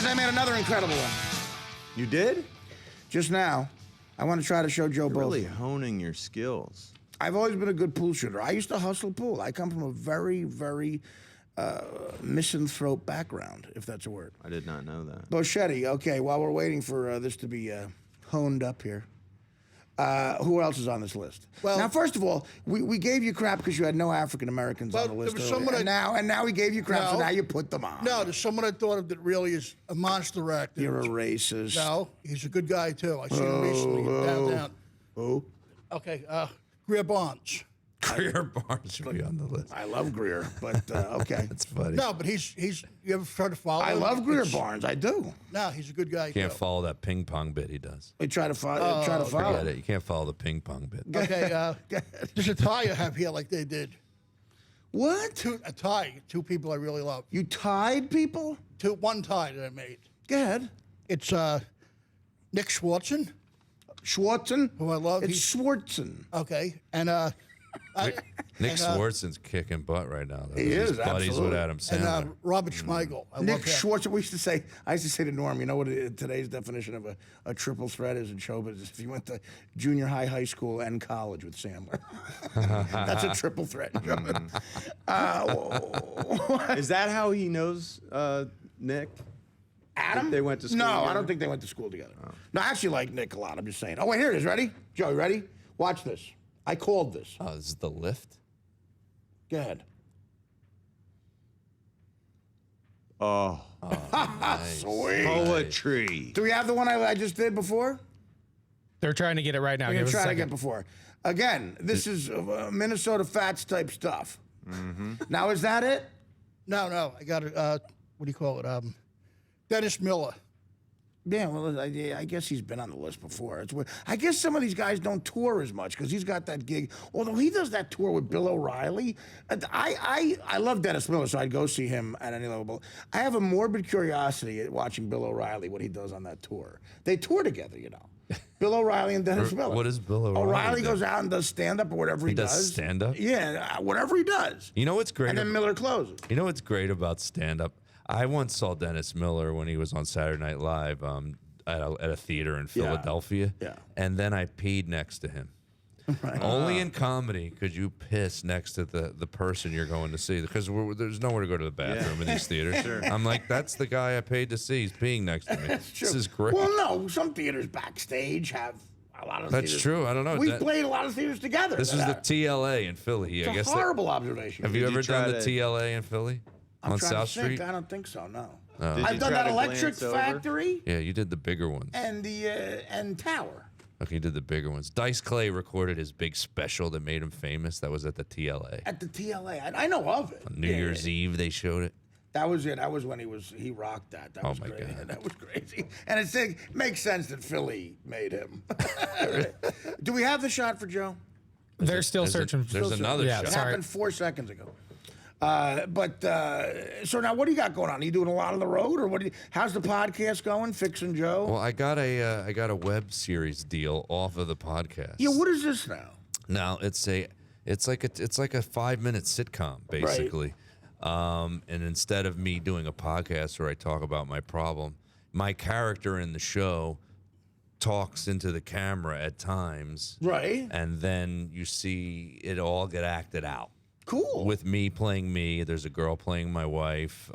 I made another incredible one. You did? Just now. I want to try to show Joe You're both. really honing your skills. I've always been a good pool shooter. I used to hustle pool. I come from a very, very misanthrope background, if that's a word. I did not know that. Boschetti, okay, while we're waiting for this to be honed up here, who else is on this list? Well, now, first of all, we gave you crap because you had no African Americans on the list. There was earlier. someone and now we gave you crap, so now you put them on. No, there's someone I thought of that really is a monster actor. You're a racist. No, he's a good guy too. I seen him recently downtown. Who? Okay, Greer Barnes. Greer Barnes should be on the list. I love Greer, but okay. That's funny. No, but he's. You ever try to follow him? I love Greer Barnes. I do. No, he's a good guy. Can't too. follow that ping pong bit he does. We try to follow. Forget it. You can't follow the ping pong bit. Okay, there's a tie I have here like they did. What? A tie. Two people I really love. You tied people? One tie that I made. Go ahead. It's Nick Swartzen. Schwartzen? Who I love. It's Schwartzen. Okay, and Nick Swartzen's kicking butt right now. Though. He is, He's buddies absolutely. with Adam Sandler. and Robert Schmeigel. I Nick love him. Schwartzen. I used to say to Norm, you know what today's definition of a triple threat is in showbiz? If you went to junior high, high school, and college with Sandler. That's a triple threat. Is that how he knows Nick? Adam? They went to school No, together? I don't think they went to school together. Oh. No, I actually like Nick a lot. I'm just saying. Oh, wait, here it is. Ready? Joe, you ready? Watch this. I called this. Oh, this is the lift? Go ahead. Oh, Nice. Sweet. poetry. Do we have the one I just did before? They're trying to get it right now. We're Give going us to a try to second. get before. Again, this is Minnesota Fats type stuff. Now, is that it? No, I got it. What do you call it? Dennis Miller. Yeah, well, I guess he's been on the list before. It's weird. I guess some of these guys don't tour as much because he's got that gig. Although he does that tour with Bill O'Reilly. I love Dennis Miller, so I'd go see him at any level. I have a morbid curiosity at watching Bill O'Reilly, what he does on that tour. They tour together, you know. Bill O'Reilly and Dennis Miller. What is Bill O'Reilly? O'Reilly do? goes out and does stand-up or whatever he does. He does stand-up? Yeah, whatever he does. You know what's great? And then Miller closes. You know what's great about stand-up? I once saw Dennis Miller when he was on Saturday Night Live at a theater in Philadelphia. Yeah. And then I peed next to him. Right. Only in comedy could you piss next to the person you're going to see because there's nowhere to go to the bathroom in these theaters. Sure. I'm like, that's the guy I paid to see. He's peeing next to me. This is great. Well, no, some theaters backstage have a lot of That's theaters. true. I don't know. We played a lot of theaters together. This was the TLA in Philly. It's I guess a horrible observation. Have you ever done the try to- TLA in Philly on South Street? I don't think so. No. Did you I've done try that to Electric glance over? Factory Yeah, you did the bigger ones. and the and Tower. Okay, you did the bigger ones. Dice Clay recorded his big special that made him famous. That was at the TLA. At the TLA, I know of it. On New Year's Eve, they showed it. That was it. That was when he rocked that. That was my crazy. God. That was crazy. And it makes sense that Philly made him. Do we have the shot for Joe? They're still searching. There's another Yeah, shot. It sorry. happened 4 seconds ago. So now what do you got going on? Are you doing a lot on the road, or how's the podcast going? Fixing Joe? Well, I got a web series deal off of the podcast. Yeah, what is this now? Now it's like a 5-minute sitcom basically, and instead of me doing a podcast where I talk about my problem, my character in the show talks into the camera at times, Right. and then you see it all get acted out. Cool. With me playing me, there's a girl playing my wife,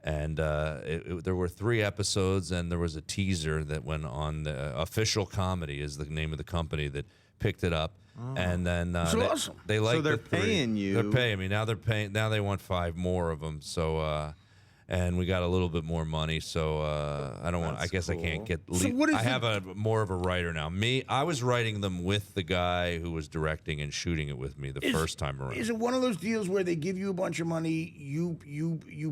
and there were 3 episodes, and there was a teaser that went on. The Official Comedy is the name of the company that picked it up, and then awesome. They like they're the 3. paying you. They're paying me now. Now they want 5 more of them. So. And we got a little bit more money, so I don't want. I guess cool. I can't get. So what is I have more of a writer now. I was writing them with the guy who was directing and shooting it with me the first time around. Is it one of those deals where they give you a bunch of money, you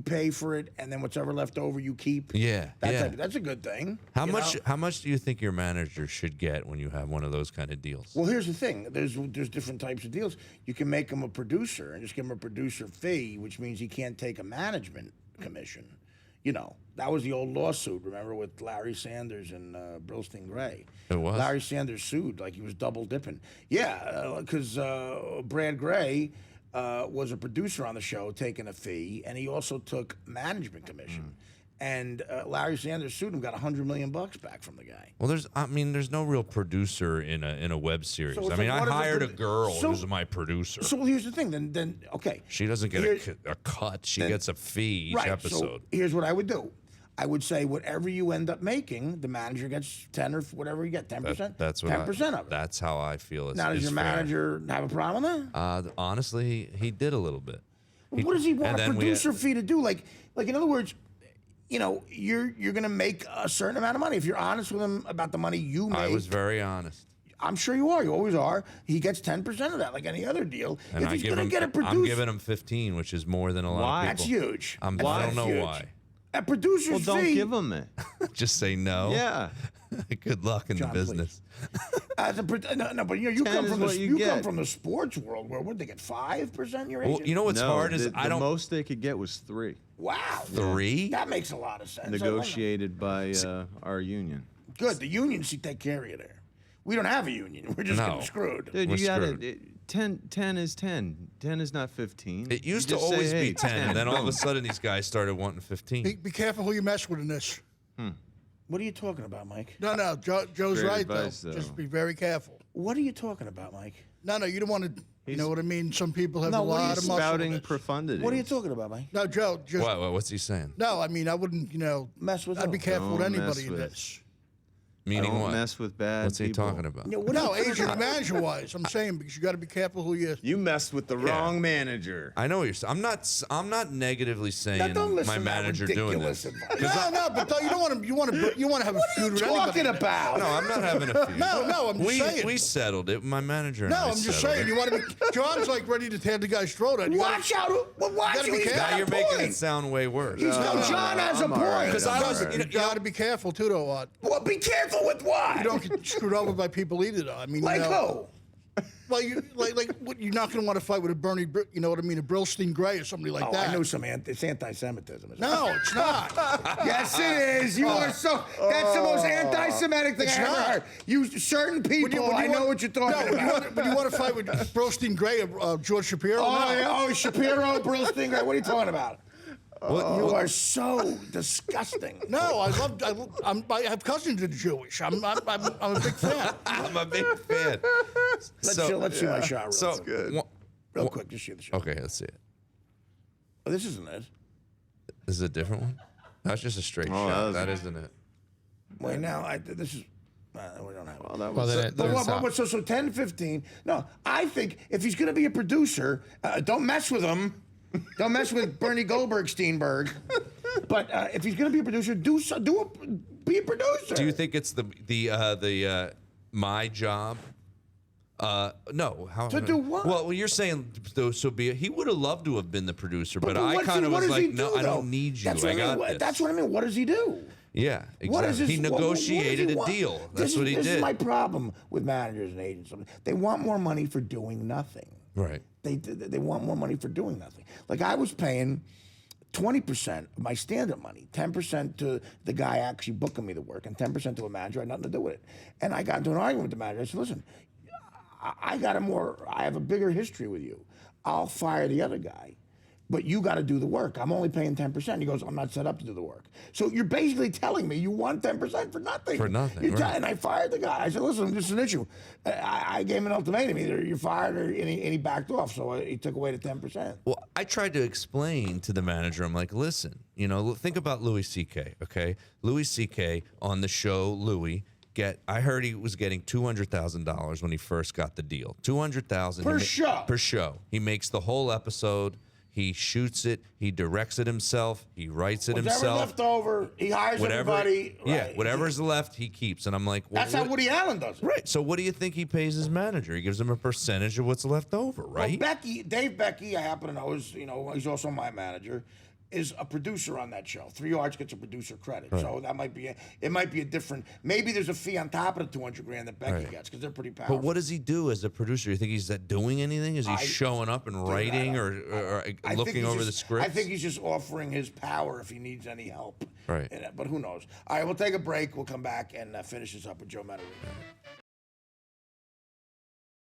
pay for it, and then whatever left over you keep? Yeah, yeah. That's a good thing. How you much? know? How much do you think your manager should get when you have one of those kind of deals? Well, here's the thing. There's different types of deals. You can make him a producer and just give him a producer fee, which means he can't take a management commission. You know, that was the old lawsuit, remember, with Larry Sanders and Brillstein Gray. It was? Larry Sanders sued like he was double dipping. Yeah, because Brad Gray was a producer on the show taking a fee, and he also took management commission. and Larry Sanders sued him, got $100 million back from the guy. Well, there's no real producer in a web series. So it's I mean, like, I what is hired a the girl so- who's my producer. So here's the thing. Then okay, She doesn't get a cut. She gets a fee each right. episode. So here's what I would do. I would say whatever you end up making, the manager gets 10 or whatever you get, 10%. That's what 10% of it. That's how I feel. Now, does is your fair. manager have a problem with that? Honestly, he did a little bit. What does he want and a then we producer had- fee to do? Like in other words, you're gonna make a certain amount of money if you're honest with him about the money you make. I was very honest. I'm sure you are. You always are. He gets 10% of that, like any other deal. And if I he's give gonna him, get a producer, I'm giving him 15, which is more than a lot Why? of that's people. huge. I That's don't know huge. why. A producer's Well, don't fee. give them it. Just say no. Yeah. Good luck in John, the business. As a, no, but you 10 come is from the what you come get. from the sports world where would they get 5% your Well, agent? you know what's no, hard is the I don't. most they could get was 3, Wow, 3? That makes a lot of sense. negotiated by our union. Good. The union should take care of you there. We don't have a union. We're just No. getting screwed. Dude, We're you got screwed. it. 10 is 10. 10 is not 15. It used You to just say, always hey, be 10, and then all of boom. a sudden these guys started wanting 15. Be careful who you mess with in this. What are you talking about, Mike? No, Joe's Great right, advice, though. though. Just be very careful. What are you talking about, Mike? No, you don't want to, you know what I mean? Some people have No, a what are you lot of muscle in Spouting this. profundity. What are you talking about, Mike? No, Joe, just, What's he saying? no, I mean, I wouldn't, Mess with I'd who? be careful with Don't mess anybody in with- this. Meaning Don't what? mess with bad What's he people. talking about? Yeah, what No, are you- agent and manager wise, I'm saying, because you got to be careful who you. You messed with the wrong manager. I know what you're saying. I'm not negatively saying Now, don't listen my to that manager doing ridiculous this. advice. No, but you don't want to. You want to have a What are feud you with anybody. talking about? No, I'm not having a feud. No, I'm just saying. We settled it. My manager and No, I I'm just settled saying. it. You want to be. John's like ready to tear the guy's throat out. You gotta- Watch out! Watch gotta you. be He's careful. got Now a you're making point. it sound way worse. No, John has a I'm all right. point. Because I was, Alright. You got to be careful too, though. Well, be careful with what? You don't get screwed over by people either, though. I mean, like you know, who? Well, what, you're not going to want to fight with a Bernie, you know what I mean, a Brillstein Gray or somebody like Oh, that. I know some it's anti-Semitism. Isn't No, it's not. Yes, it is. You are so. That's the most anti-Semitic thing I It's ever not. heard. You certain people. I know what you're talking about. When you want to fight with Brillstein Gray or George Shapiro, Oh, no. yeah, oh, Shapiro, Brill Stinger. What are you talking about? What- You are so disgusting. No, I have cousins that are Jewish. I'm a big fan. I'm a big fan. Let's see my shot real quick. wha- Real quick, just see the shot. Okay, let's see it. Oh, this isn't it. This is a different one? That's just a straight Oh, shot. that That isn't it. Wait, now, this is. We don't have it. Well, that Well, was then But then stop. so 10, 15. No, I think if he's going to be a producer, don't mess with him. Don't mess with Bernie Goldberg Steinberg. But if he's going to be a producer, be a producer. Do you think it's the my job? No. How To do what? Well, you're saying so be it. He would have loved to have been the producer, but I what's kind he- of what was does he like, no, do, I though? don't need you. That's what I got mean. this. That's what I mean. What does he do? Yeah, exactly. What is this? He negotiated a want? deal. This That's is- what he This did. is my problem with managers and agents. They want more money for doing nothing. Right. They want more money for doing nothing. Like I was paying 20% of my stand-up money, 10% to the guy actually booking me the work, and 10% to a manager. I had nothing to do with it. And I got into an argument with the manager. I said, "Listen, I have a bigger history with you. I'll fire the other guy, but you got to do the work. I'm only paying 10%. He goes, I'm not set up to do the work. So you're basically telling me you want 10% for nothing. For nothing, You're right. and I fired the guy. I said, listen, this is an issue. I gave him an ultimatum. Either you're fired or, and he backed off. So he took away the 10%. Well, I tried to explain to the manager. I'm like, listen, think about Louis C.K. Okay, Louis C.K. on the show Louis. I heard he was getting $200,000 when he first got the deal. $200,000 Per show. Per show. He makes the whole episode. He shoots it. He directs it himself. He writes it Whatever himself. left over, he hires everybody. Yeah, Right. whatever's left, he keeps. And I'm like, well, That's how Woody Allen does it. Right. So what do you think he pays his manager? He gives him a percentage of what's left over, right? Well, Dave Becky, I happen to know, he's also my manager, is a producer on that show. 3 Arts gets a producer credit. So that might be a different, maybe there's a fee on top of the $200,000 that Becky gets because they're pretty powerful. But what does he do as a producer? You think he's doing anything? Is he showing up and writing or I think looking he's over the just- script? I think he's just offering his power if he needs any help. Right. But who knows? All right, we'll take a break. We'll come back and finish this up with Joe Matarese.